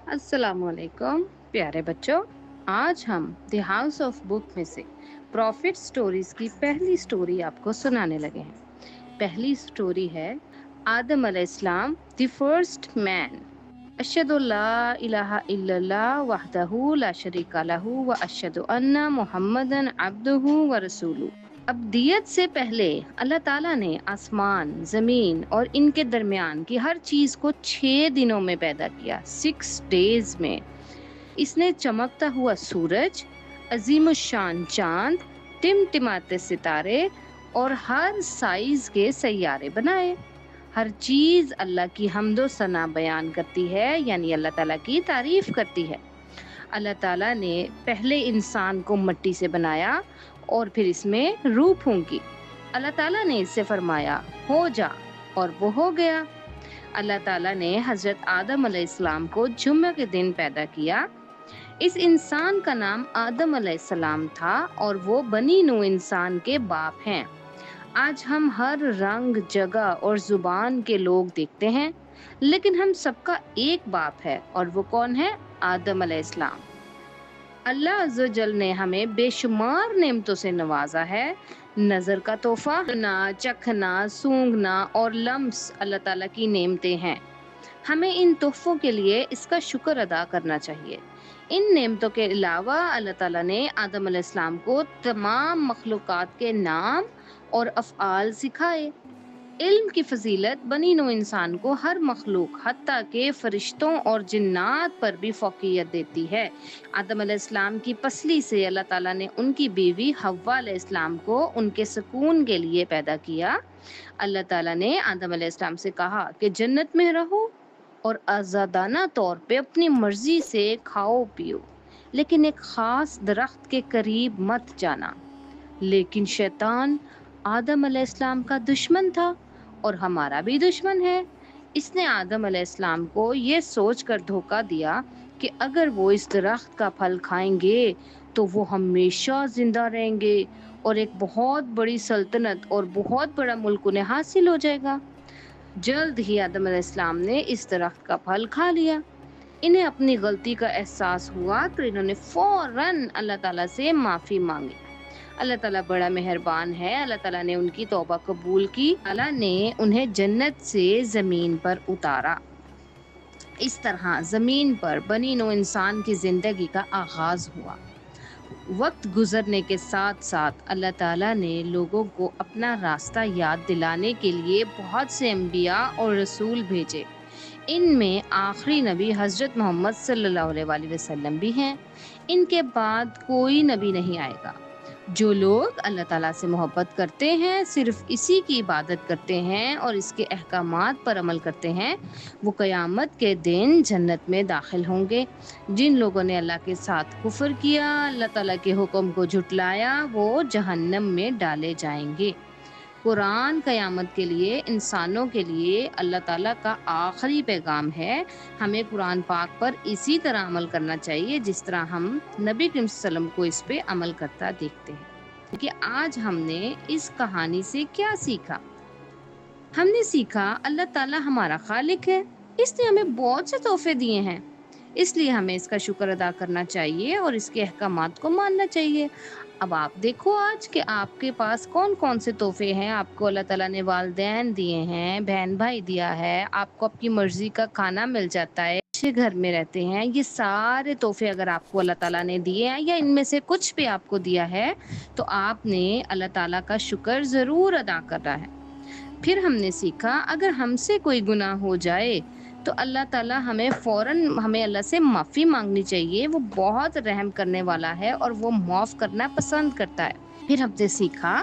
अस्सलाम वालेकुम प्यारे बच्चों। आज हम द हाउस ऑफ बुक में से प्रॉफिट स्टोरीज की पहली स्टोरी आपको सुनाने लगे हैं। पहली स्टोरी है आदम अलैहिस्सलाम द फर्स्ट मैन। अशहदु ला इलाहा इल्लल्लाह वहदहू ला शरीका लहू व अशहदु अन्ना मुहम्मदन अब्दुहू व रसूलु। अब्दियत से पहले अल्लाह ताला ने आसमान, जमीन और इनके दरमियान की हर चीज को 6 दिनों में पैदा किया, 6 डेज में। इसने चमकता हुआ सूरज, अजीमुशान चांद, टिमटिमाते सितारे और हर साइज के सैयारे बनाए। हर चीज अल्लाह की हम्दो सना बयान करती है, यानी अल्लाह ताला की तारीफ करती है। अल्लाह ताला ने पहले इंसान को मिट्टी से बनाया और फिर इसमें रूह फूंकी। अल्लाह ताला ने इससे फरमाया हो जा, और वो हो गया। अल्लाह ताला ने हजरत आदम अलैहिस्सलाम को जुम्मे के दिन पैदा किया। इस इंसान का नाम आदम अलैहिस्सलाम था और वो बनी नू इंसान के बाप हैं। आज हम हर रंग, जगह और जुबान के लोग देखते हैं, लेकिन हम सबका एक बाप है, और वो कौन है? आदम अलैहिस्सलाम। अल्लाह अज़्ज़ व जल ने हमें बेशुमार नेमतों से नवाजा है। नजर का तोहफा ना, चखना, सूंघना और लम्स अल्लाह ताला की नेमतें हैं। हमें इन तोहफों के लिए इसका शुक्र अदा करना चाहिए। इन नेमतों के अलावा अल्लाह ताला ने आदम अलैहिस्सलाम को तमाम मखलूकात के नाम और अफ़आल सिखाए। इल्म की फजीलत बनी नो इंसान को हर मखलूक, हत्ता के फरिश्तों और जिन्नात पर भी फौकियत देती है। आदम अलैहिस्सलाम की पसली से अल्लाह ताला ने उनकी बीवी हव्वा अलैहिस्सलाम को उनके सुकून के लिए पैदा किया। अल्लाह ताला ने आदम अलैहिस्सलाम से कहा कि जन्नत में रहो और आज़ादाना तौर पे अपनी मर्जी से खाओ पियो, लेकिन एक खास दरख्त के करीब मत जाना। लेकिन शैतान आदम अलैहिस्सलाम का दुश्मन था और हमारा भी दुश्मन है। इसने आदम अलैहिस्सलाम को ये सोचकर धोखा दिया कि अगर वो इस दरख्त का फल खाएंगे तो वो हमेशा जिंदा रहेंगे और एक बहुत बड़ी सल्तनत और बहुत बड़ा मुल्क उन्हें हासिल हो जाएगा। जल्द ही आदम अलैहिस्सलाम ने इस दरख्त का फल खा लिया। इन्हें अपनी गलती का एहसास हुआ तो इन्होंने फौरन अल्लाह ताला से माफी मांगी। अल्लाह ताला बड़ा मेहरबान है। अल्लाह ताला ने उनकी तौबा कबूल की। अल्लाह ने उन्हें जन्नत से जमीन पर उतारा। इस तरह जमीन पर बनी नो इंसान की जिंदगी का आगाज हुआ। वक्त गुजरने के साथ साथ अल्लाह ताला ने लोगों को अपना रास्ता याद दिलाने के लिए बहुत से अंबिया और रसूल भेजे। इनमें आखिरी नबी हजरत मोहम्मद सल्लल्लाहु अलैहि वसल्लम भी हैं। इनके बाद कोई नबी नहीं आएगा। जो लोग अल्लाह ताला से मोहब्बत करते हैं, सिर्फ इसी की इबादत करते हैं और इसके अहकामात पर अमल करते हैं, वो क़यामत के दिन जन्नत में दाखिल होंगे। जिन लोगों ने अल्लाह के साथ कुफ्र किया, अल्लाह ताला के हुक्म को झुटलाया, वो जहन्नम में डाले जाएंगे। कुरान क़यामत के लिए, इंसानों के लिए अल्लाह ताला का आखिरी पैगाम है। हमें कुरान पाक पर इसी तरह अमल करना चाहिए जिस तरह हम नबी करीम सल्लल्लाहु अलैहि वसल्लम को इस पे अमल करता देखते हैं। क्योंकि आज हमने इस कहानी से क्या सीखा? हमने सीखा अल्लाह ताला हमारा खालिक है, इसने हमें बहुत से तोहफे दिए हैं, इसलिए हमें इसका शुक्र अदा करना चाहिए और इसके अहकामात को मानना चाहिए। अब आप देखो आज कि आपके पास कौन कौन से तोहफे हैं। आपको अल्लाह ताला ने वालिदैन दिए हैं, बहन भाई दिया है, आपको आपकी मर्जी का खाना मिल जाता है, अच्छे घर में रहते हैं। ये सारे तोहफे अगर आपको अल्लाह ताला ने दिए हैं या इनमें से कुछ भी आपको दिया है तो आपने अल्लाह ताला का शुक्र ज़रूर अदा करना है। फिर हमने सीखा अगर हमसे कोई गुनाह हो जाए तो अल्लाह ताला हमें अल्लाह से माफ़ी मांगनी चाहिए। वो बहुत रहम करने वाला है और वो माफ़ करना पसंद करता है। फिर हमने सीखा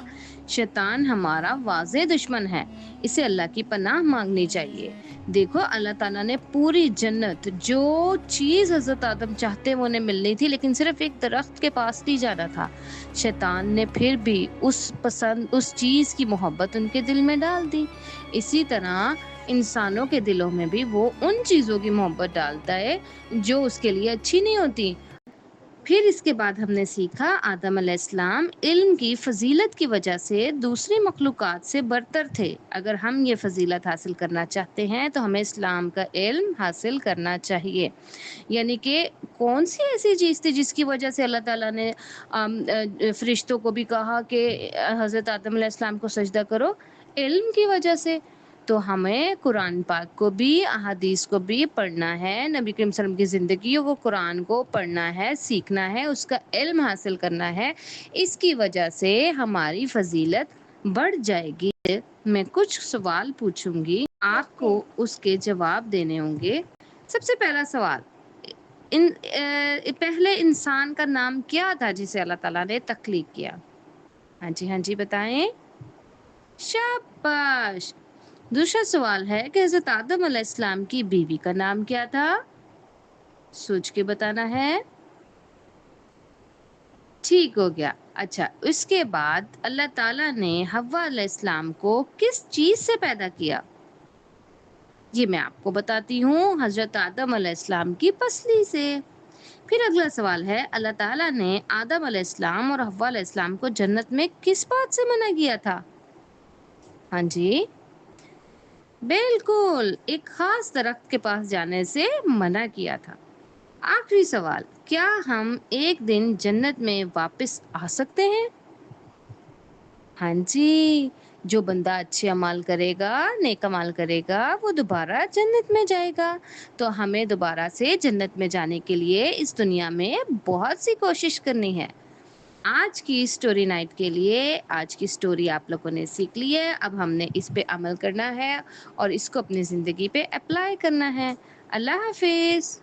शैतान हमारा वाज़े दुश्मन है, इसे अल्लाह की पनाह मांगनी चाहिए। देखो अल्लाह ताला ने पूरी जन्नत, जो चीज़ हज़रत आदम चाहते वो उन्हें मिलनी थी, लेकिन सिर्फ एक दरख्त के पास नहीं जाना था। शैतान ने फिर भी उस चीज़ की मोहब्बत उनके दिल में डाल दी। इसी तरह इंसानों के दिलों में भी वो उन चीज़ों की मोहब्बत डालता है जो उसके लिए अच्छी नहीं होती। پھر اس کے بعد ہم نے سیکھا آدم علیہ السلام علم کی فضیلت کی وجہ سے دوسری مخلوقات سے برتر تھے۔ اگر ہم یہ فضیلت حاصل کرنا چاہتے ہیں تو ہمیں اسلام کا علم حاصل کرنا چاہیے۔ یعنی کہ کون سی ایسی چیز تھی جس کی وجہ سے اللہ تعالیٰ نے فرشتوں کو بھی کہا کہ حضرت آدم علیہ السلام کو سجدہ کرو؟ علم کی وجہ سے۔ تو ہمیں قرآن پاک کو بھی احادیث کو بھی پڑھنا ہے، نبی کریم صلی اللہ علیہ وسلم کی زندگی وہ قرآن کو پڑھنا ہے، سیکھنا ہے، اس کا علم حاصل کرنا ہے۔ اس کی وجہ سے ہماری فضیلت بڑھ جائے گی۔ میں کچھ سوال پوچھوں گی، آپ کو اس کے جواب دینے ہوں گے۔ سب سے پہلا سوال، پہلے انسان کا نام کیا تھا جسے اللہ تعالیٰ نے تخلیق کیا؟ ہاں جی بتائیں۔ شاباش۔ دوسرا سوال ہے کہ حضرت آدم علیہ السلام کی بیوی کا نام کیا تھا؟ سوچ کے بتانا ہے۔ ٹھیک ہو گیا۔ اچھا، اس کے بعد اللہ تعالیٰ نے حوا علیہ السلام کو کس چیز سے پیدا کیا؟ یہ میں آپ کو بتاتی ہوں، حضرت آدم علیہ السلام کی پسلی سے۔ پھر اگلا سوال ہے، اللہ تعالیٰ نے آدم علیہ السلام اور حوا علیہ السلام کو جنت میں کس بات سے منع کیا تھا؟ ہاں جی بالکل، ایک خاص درخت کے پاس جانے سے منع کیا تھا۔ آخری سوال، کیا ہم ایک دن جنت میں واپس آ سکتے ہیں؟ ہاں جی، جو بندہ اچھے اعمال کرے گا، نیک اعمال کرے گا، وہ دوبارہ جنت میں جائے گا۔ تو ہمیں دوبارہ سے جنت میں جانے کے لیے اس دنیا میں بہت سی کوشش کرنی ہے۔ آج کی اسٹوری نائٹ کے لیے آج کی اسٹوری آپ لوگوں نے سیکھ لی ہے۔ اب ہم نے اس پہ عمل کرنا ہے اور اس کو اپنی زندگی پہ اپلائی کرنا ہے۔ اللہ حافظ۔